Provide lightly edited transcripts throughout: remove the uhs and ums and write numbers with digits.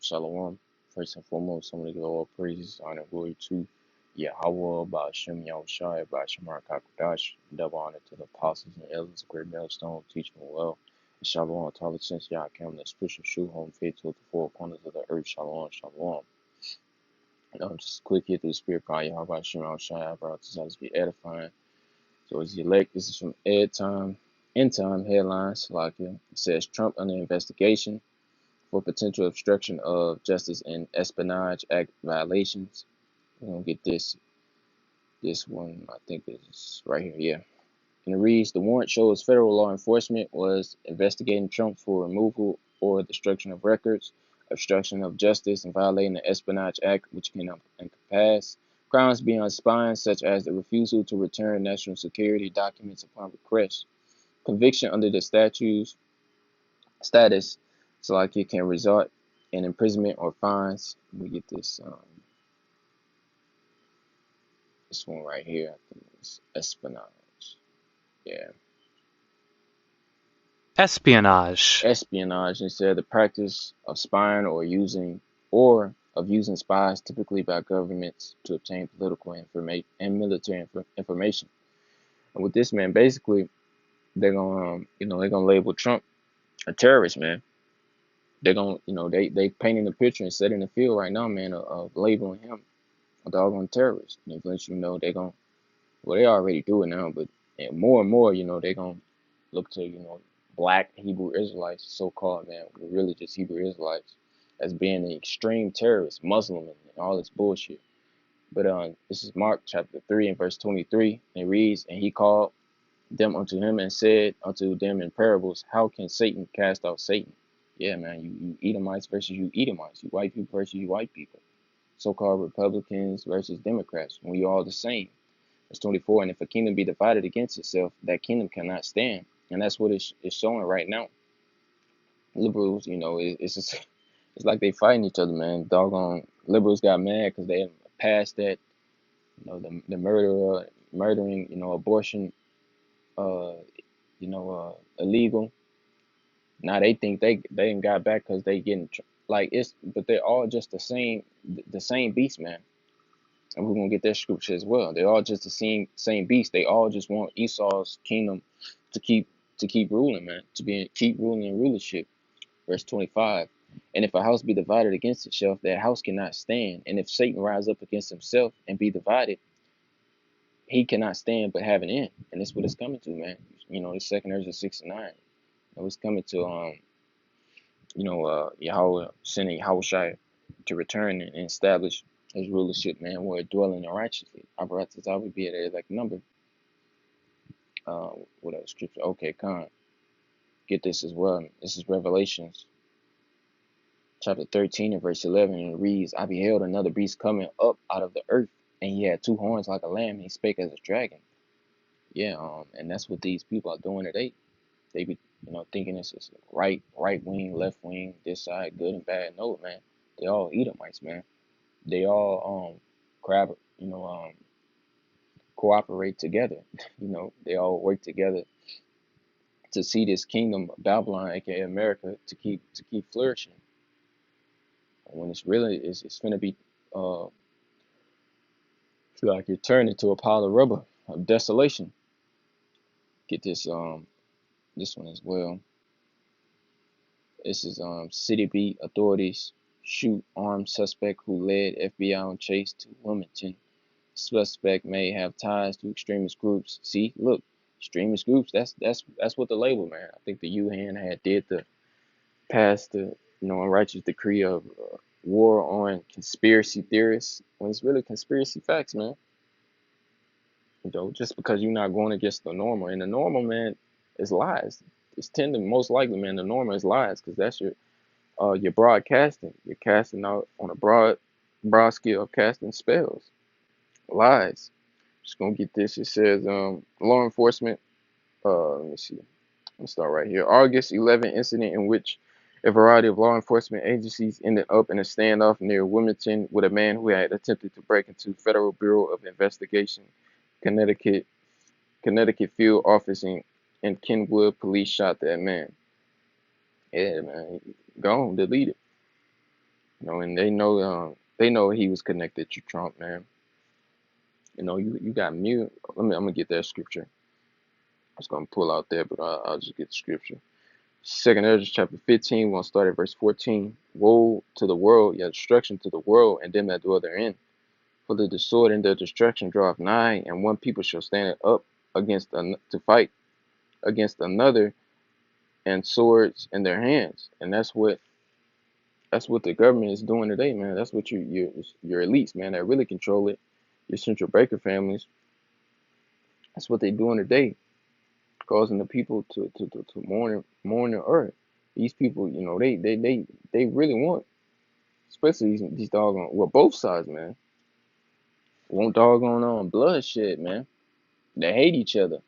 Shalom. First and foremost, I want to give all praises, honor, and glory to Yahweh, Ba'ashem Yahushai, Ba'ashem Rakakadash, double honor to the apostles and elders of Great Millstone, teaching them well. And Shalom to all the saints, Yahweh, the spiritual shoe, home faithful to the four corners of the earth. Shalom, Shalom. Just a quick hit through the spirit, God, Yahweh, Ba'ashem Yahushai, I brought this out to be edifying. So as you elect, this is from End Time headlines, like it says Trump under investigation for potential obstruction of justice and espionage act violations. We're gonna get this one. I think it's right here. Yeah. And it reads: the warrant shows federal law enforcement was investigating Trump for removal or destruction of records, obstruction of justice, and violating the Espionage Act, which can encompass crimes beyond spying, such as the refusal to return national security documents upon request. Conviction under the statute's status, so like it can result in imprisonment or fines. Let me get this one right here. I think it's espionage. Yeah, Espionage. espionage instead of the practice of spying or of using spies, typically by governments, to obtain political information and military information. And with this, man, basically they're gonna they're gonna label Trump a terrorist, man. They're gonna they painting the picture and setting the field right now, man, of labeling him a doggone terrorist. And eventually, they're gonna, well, they already do it now, but and more, they're gonna look to, black Hebrew Israelites, so-called, man, really just Hebrew Israelites, as being an extreme terrorist, Muslim, and all this bullshit. But this is Mark chapter 3 and verse 23. And it reads, and he called them unto him and said unto them in parables, how can Satan cast out Satan? Yeah, man, you Edomites versus you Edomites, you white people versus you white people, so-called Republicans versus Democrats, when you're all the same. Verse 24, and if a kingdom be divided against itself, that kingdom cannot stand. And that's what it's showing right now. Liberals, it's just, it's like they fighting each other, man. Doggone liberals got mad because they passed that, the murdering, abortion, illegal. Now they think they ain't got back because they getting like but they're all just the same beast, man. And we're gonna get that scripture as well. They're all just the same beast. They all just want Esau's kingdom to keep ruling, man, keep ruling in rulership. Verse 25. And if a house be divided against itself, that house cannot stand. And if Satan rise up against himself and be divided, he cannot stand but have an end. And that's what it's coming to, man. The second Ezra 6 and 9. It's coming to Yahweh sending Yahushua to return and establish his rulership, man, where dwelling in righteously. I would be at like number. What else? Scripture? Okay, Khan. Get this as well. This is Revelations chapter 13 and verse 11, and it reads, I beheld another beast coming up out of the earth, and he had two horns like a lamb, and he spake as a dragon. Yeah, and that's what these people are doing today. They be, thinking it's just right wing, left wing, this side, good and bad. No, man. They all Edomites, man. They all cooperate together. They all work together to see this kingdom of Babylon, aka America, to keep flourishing. And when it's gonna be like you're turned into a pile of rubber of desolation. Get this one as well. This is City Beat authorities shoot armed suspect who led FBI on chase to Wilmington. Suspect may have ties to extremist groups. See, look, extremist groups. That's what the label, man. I think the UN had passed the unrighteous decree of war on conspiracy theorists, when it's really conspiracy facts, man. Just because you're not going against the normal, and the normal, man, is lies. It's most likely, man, the normal is lies, because that's your broadcasting. You're casting out on a broad scale of casting spells, lies. Just gonna get this. It says law enforcement. Let me see. Let's start right here. August 11 incident in which a variety of law enforcement agencies ended up in a standoff near Wilmington with a man who had attempted to break into Federal Bureau of Investigation, Connecticut field office in Kenwood. Police shot that man. Yeah, man. Gone. Deleted. And they know he was connected to Trump, man. You got mute. I'm gonna get that scripture. I was gonna pull out there, but I'll just get the scripture. Second Ezra chapter 15, we'll start at verse 14. Woe to the world, yeah, destruction to the world, and them that dwell therein. For the sword and their destruction draweth nigh, and one people shall stand up to fight against another, and swords in their hands. And that's what the government is doing today, man. That's what your elites, man, that really control it. Your central banker families. That's what they're doing today, causing the people to mourn the earth. These people, they really want, especially these doggone, well, both sides, man, want doggone on bloodshed, man. They hate each other.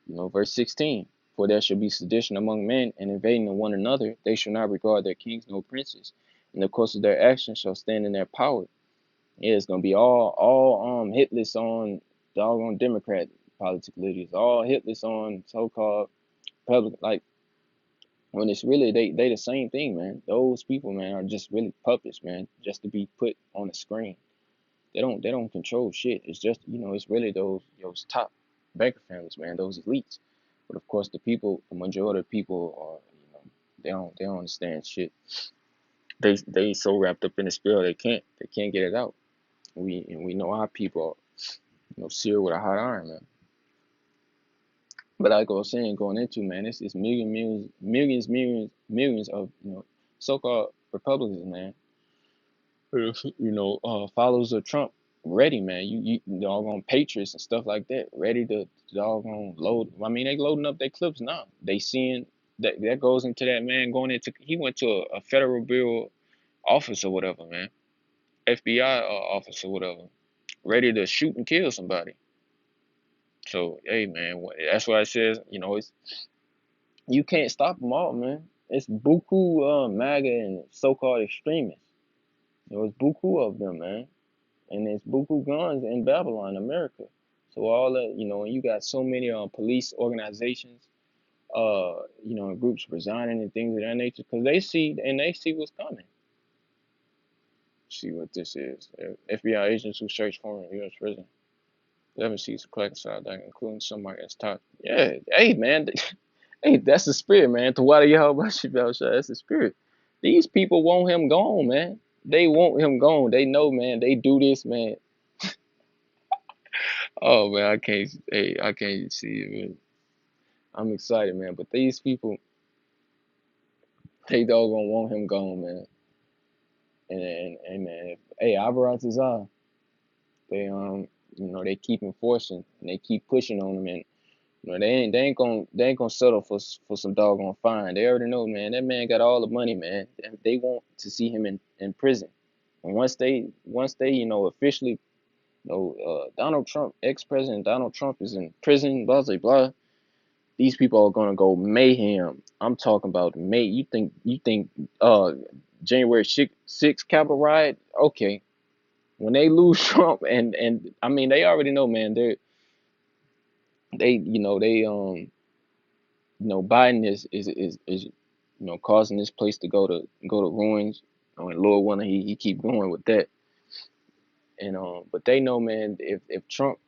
Verse 16. For there shall be sedition among men, and invading of one another. They shall not regard their kings nor princes. And the course of their actions shall stand in their power. Yeah, it's gonna be all hitless on doggone Democrat political leaders, all hitless on so-called Republican. Like, when it's really they the same thing, man. Those people, man, are just really puppets, man, just to be put on the screen. They don't control shit. It's just, it's really those top banker families, man, those elites. But of course, the majority of people are, they don't understand shit. They so wrapped up in the spill they can't get it out. We know our people are, seared with a hot iron, man. But like I was saying, going into, man, it's millions of, so-called Republicans, man, followers of Trump, ready, man. You doggone patriots and stuff like that, ready to doggone load. I mean, they loading up their clips now. They seeing that goes into that man going into. He went to a federal bureau office or whatever, man, FBI office or whatever, ready to shoot and kill somebody. So hey, man, that's why it says, it's you can't stop them all, man. It's buku MAGA and so-called extremists. It's buku of them, man. And there's buku guns in Babylon, America. So all that, and you got so many police organizations, and groups resigning and things of that nature, because they see what's coming. See what this is. FBI agents who search for in U.S. prison. 11 seats of classified, including somebody that's top. Yeah, hey, man. Hey, that's the spirit, man. To water your about that's the spirit. These people want him gone, man. They want him gone. They know, man. They do this, man. Oh man, I can't see it, man. I'm excited, man. But these people, they doggone want him gone, man. And man, hey, Alvarez is on. They keep enforcing and they keep pushing on him, and they ain't gonna settle for some doggone fine. They already know, man. That man got all the money, man. They want to see him in prison. And once they officially, Donald Trump, ex-president Donald Trump is in prison, blah blah blah. These people are gonna go mayhem. I'm talking about May. You think January 6th Capitol riot? Okay, when they lose Trump, and I mean, they already know, man. Biden is causing this place to go to ruins. And Lord willing, he keep going with that. And but they know, man, if Trump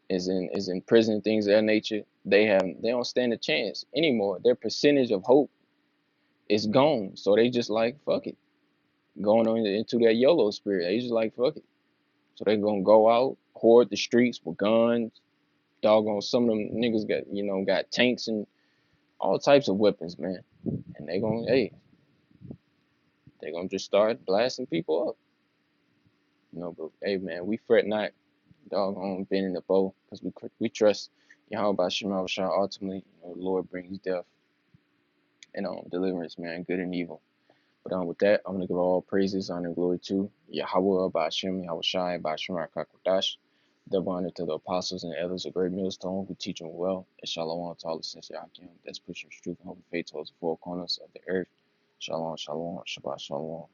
is in prison, things of that nature, they don't stand a chance anymore. Their percentage of hope is gone. So they just like, fuck it, going on into that YOLO spirit. They just like, fuck it. So they gonna go out, hoard the streets with guns. Doggone, some of them niggas got tanks and all types of weapons, man. And they gonna just start blasting people up. But hey, man, we fret not, doggone, bending the bow, because we trust Yahweh Shema Shah. Ultimately, the Lord brings death and deliverance, man, good and evil. But with that, I'm gonna give all praises, honor, and glory to Yahweh Ba'ashem, Yahweh Shai, Ba'ashem Rakakwadash. Double honor to the apostles and elders of Great Millstone who teach them well. And shalom to all the saints of Yakim that's pushing truth and hope and faith towards the four corners of the earth. Shalom, shalom, Shabbat shalom.